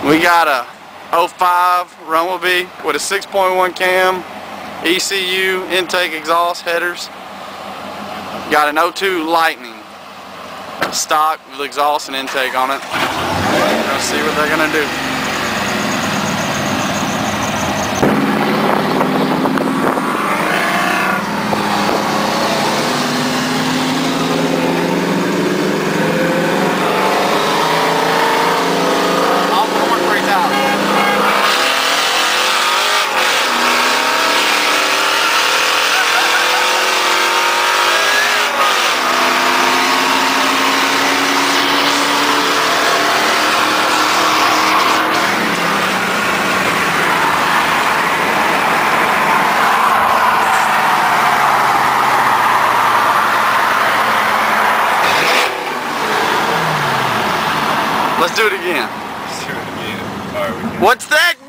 We got a 05 Rumblebee with a 6.1 cam, ECU, intake, exhaust, headers. Got an 02 Lightning, stock with exhaust and intake on it. Let's see what they're gonna do. Let's do it again. Let's do it again. All right, What's that?